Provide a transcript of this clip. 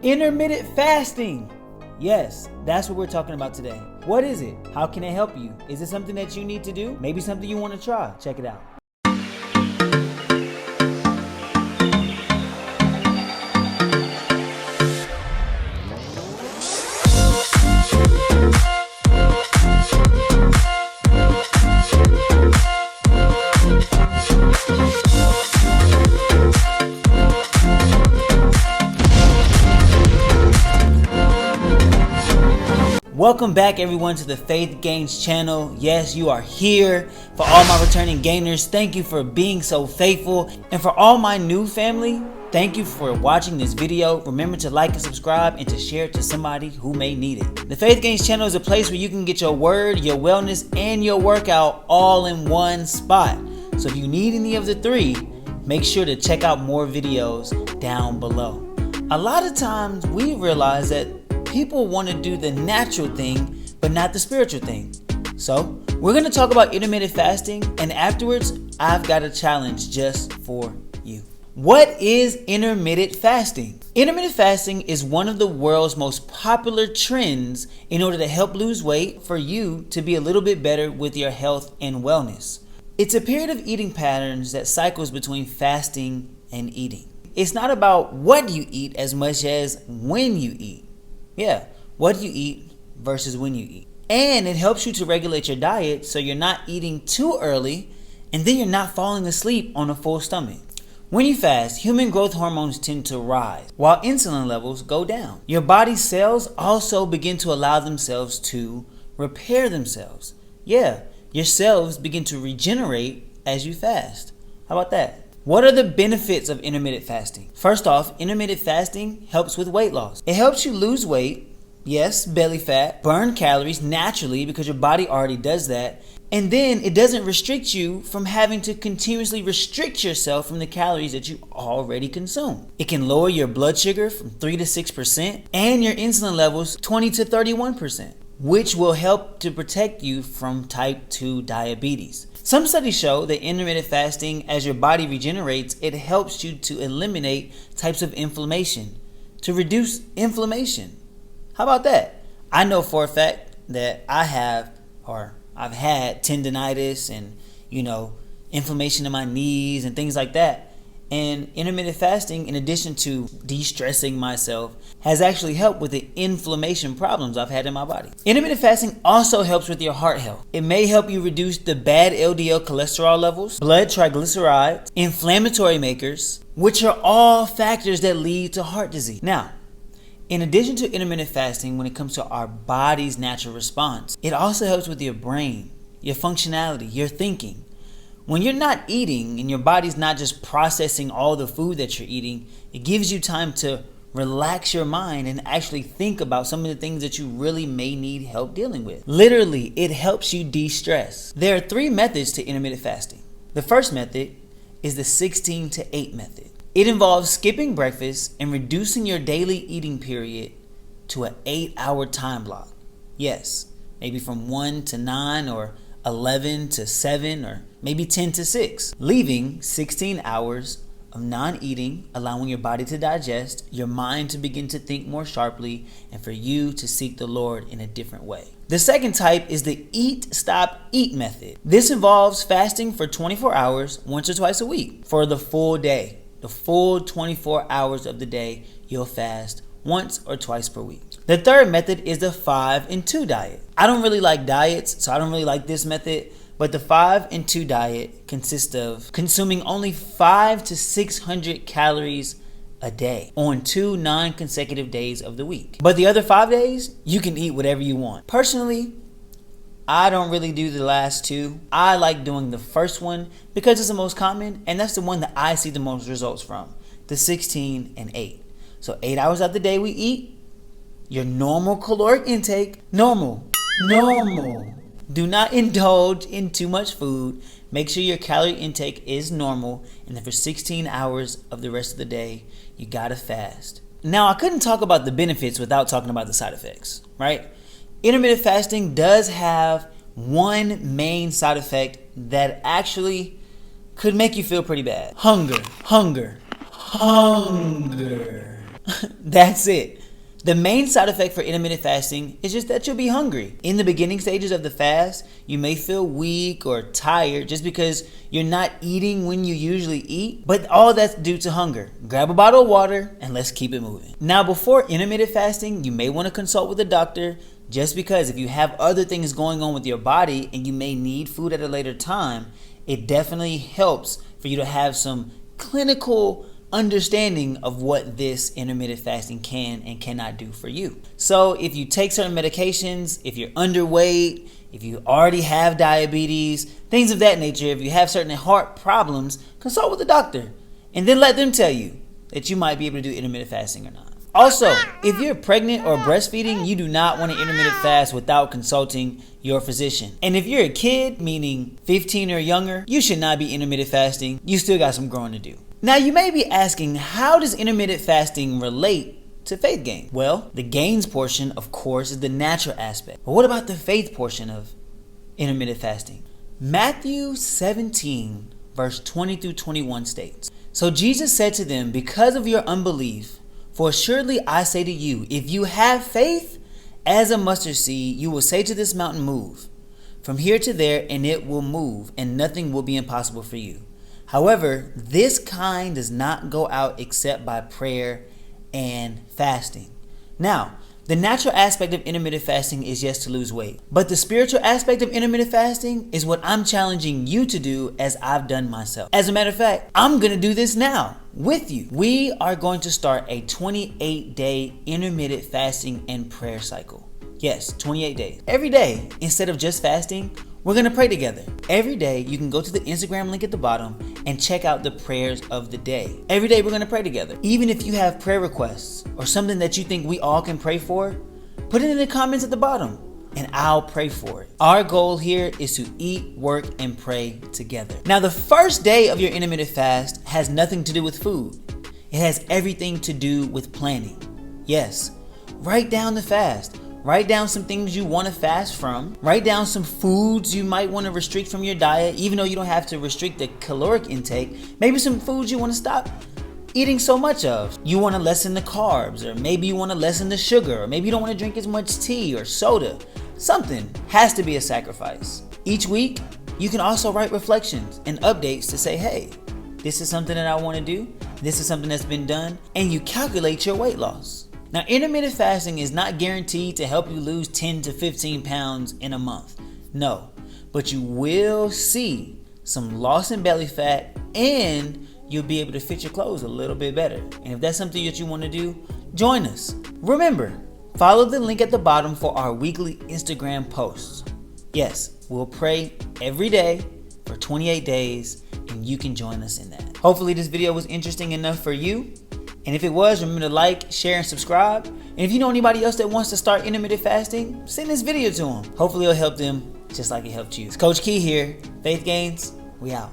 Intermittent fasting. Yes, that's what we're talking about today. What is it? How can it help you? Is it something that you need to do? Maybe something you want to try. Check it out. Welcome back everyone to the Faith Gains channel. Yes, you are here. For all my returning gainers, thank you for being so faithful. And for all my new family, thank you for watching this video. Remember to like and subscribe and to share it to somebody who may need it. The Faith Gains channel is a place where you can get your word, your wellness, and your workout all in one spot. So if you need any of the three, make sure to check out more videos down below. A lot of times we realize that people want to do the natural thing, but not the spiritual thing. So we're going to talk about intermittent fasting, and afterwards, I've got a challenge just for you. What is intermittent fasting? Intermittent fasting is one of the world's most popular trends in order to help lose weight for you to be a little bit better with your health and wellness. It's a period of eating patterns that cycles between fasting and eating. It's not about what you eat as much as when you eat. Yeah, what you eat versus when you eat. And it helps you to regulate your diet so you're not eating too early and then you're not falling asleep on a full stomach. When you fast, human growth hormones tend to rise while insulin levels go down. Your body's cells also begin to allow themselves to repair themselves. Yeah, your cells begin to regenerate as you fast. How about that? What are the benefits of intermittent fasting? First off, intermittent fasting helps with weight loss. It helps you lose weight, yes, belly fat, burn calories naturally because your body already does that. And then it doesn't restrict you from having to continuously restrict yourself from the calories that you already consume. It can lower your blood sugar from 3 to 6% and your insulin levels 20 to 31%, which will help to protect you from type 2 diabetes. Some studies show that intermittent fasting, as your body regenerates, it helps you to eliminate types of inflammation, to reduce inflammation. How about that? I know for a fact that I've had tendinitis and, inflammation in my knees and things like that. And intermittent fasting, in addition to de-stressing myself, has actually helped with the inflammation problems I've had in my body. Intermittent fasting also helps with your heart health. It may help you reduce the bad LDL cholesterol levels, blood triglycerides, inflammatory makers, which are all factors that lead to heart disease. Now, in addition to intermittent fasting, when it comes to our body's natural response, it also helps with your brain, your functionality, your thinking. When you're not eating and your body's not just processing all the food that you're eating, it gives you time to relax your mind and actually think about some of the things that you really may need help dealing with. Literally, it helps you de-stress. There are 3 methods to intermittent fasting. The first method is the 16 to 8 method. It involves skipping breakfast and reducing your daily eating period to an 8-hour time block. Yes, maybe from 1 to 9 or 11 to 7 or maybe 10 to 6, leaving 16 hours of non-eating, allowing your body to digest, your mind to begin to think more sharply, and for you to seek the Lord in a different way. The second type is the eat, stop, eat method. This involves fasting for 24 hours once or twice a week for the full day. The full 24 hours of the day, you'll fast once or twice per week. The third method is the 5 and 2 diet. I don't really like diets, so I don't really like this method, but the 5 and 2 diet consists of consuming only 500 to 600 calories a day on 2 non-consecutive days of the week. But the other 5 days, you can eat whatever you want. Personally, I don't really do the last 2. I like doing the first one because it's the most common, and that's the one that I see the most results from, the 16 and 8. So 8 hours out the day we eat, your normal caloric intake, normal. Do not indulge in too much food. Make sure your calorie intake is normal, and then for 16 hours of the rest of the day, you gotta fast. Now, I couldn't talk about the benefits without talking about the side effects, right? Intermittent fasting does have one main side effect that actually could make you feel pretty bad. Hunger. That's it. The main side effect for intermittent fasting is just that you'll be hungry. In the beginning stages of the fast, you may feel weak or tired just because you're not eating when you usually eat, but all that's due to hunger. Grab a bottle of water and let's keep it moving. Now, before intermittent fasting, you may want to consult with a doctor, just because if you have other things going on with your body and you may need food at a later time, it definitely helps for you to have some clinical understanding of what this intermittent fasting can and cannot do for you. So if you take certain medications, if you're underweight, if you already have diabetes, things of that nature, if you have certain heart problems, consult with a doctor and then let them tell you that you might be able to do intermittent fasting or not. Also, if you're pregnant or breastfeeding, you do not want to intermittent fast without consulting your physician. And if you're a kid, meaning 15 or younger, you should not be intermittent fasting. You still got some growing to do. Now, you may be asking, how does intermittent fasting relate to faith gain? Well, the gains portion, of course, is the natural aspect. But what about the faith portion of intermittent fasting? Matthew 17, verse 20 through 21 states, "So Jesus said to them, because of your unbelief, for assuredly I say to you, if you have faith as a mustard seed, you will say to this mountain, move from here to there, and it will move, and nothing will be impossible for you. However, this kind does not go out except by prayer and fasting." Now, the natural aspect of intermittent fasting is just to lose weight. But the spiritual aspect of intermittent fasting is what I'm challenging you to do, as I've done myself. As a matter of fact, I'm going to do this now with you. We are going to start a 28-day intermittent fasting and prayer cycle. Yes, 28 days. Every day, instead of just fasting, we're going to pray together. Every day, you can go to the Instagram link at the bottom and check out the prayers of the day. Every day, we're going to pray together. Even if you have prayer requests or something that you think we all can pray for, put it in the comments at the bottom and I'll pray for it. Our goal here is to eat, work, and pray together. Now, the first day of your intermittent fast has nothing to do with food. It has everything to do with planning. Yes, write down the fast. Write down some things you want to fast from. Write down some foods you might want to restrict from your diet, even though you don't have to restrict the caloric intake. Maybe some foods you want to stop eating so much of. You want to lessen the carbs, or maybe you want to lessen the sugar, or maybe you don't want to drink as much tea or soda. Something has to be a sacrifice. Each week, you can also write reflections and updates to say, hey, this is something that I want to do. This is something that's been done. And you calculate your weight loss. Now, intermittent fasting is not guaranteed to help you lose 10 to 15 pounds in a month. No, but you will see some loss in belly fat, and you'll be able to fit your clothes a little bit better. And if that's something that you want to do, join us. Remember, follow the link at the bottom for our weekly Instagram posts. Yes, we'll pray every day for 28 days, and you can join us in that. Hopefully this video was interesting enough for you. And if it was, remember to like, share, and subscribe. And if you know anybody else that wants to start intermittent fasting, send this video to them. Hopefully it'll help them just like it helped you. It's Coach Key here. Faith Gains, we out.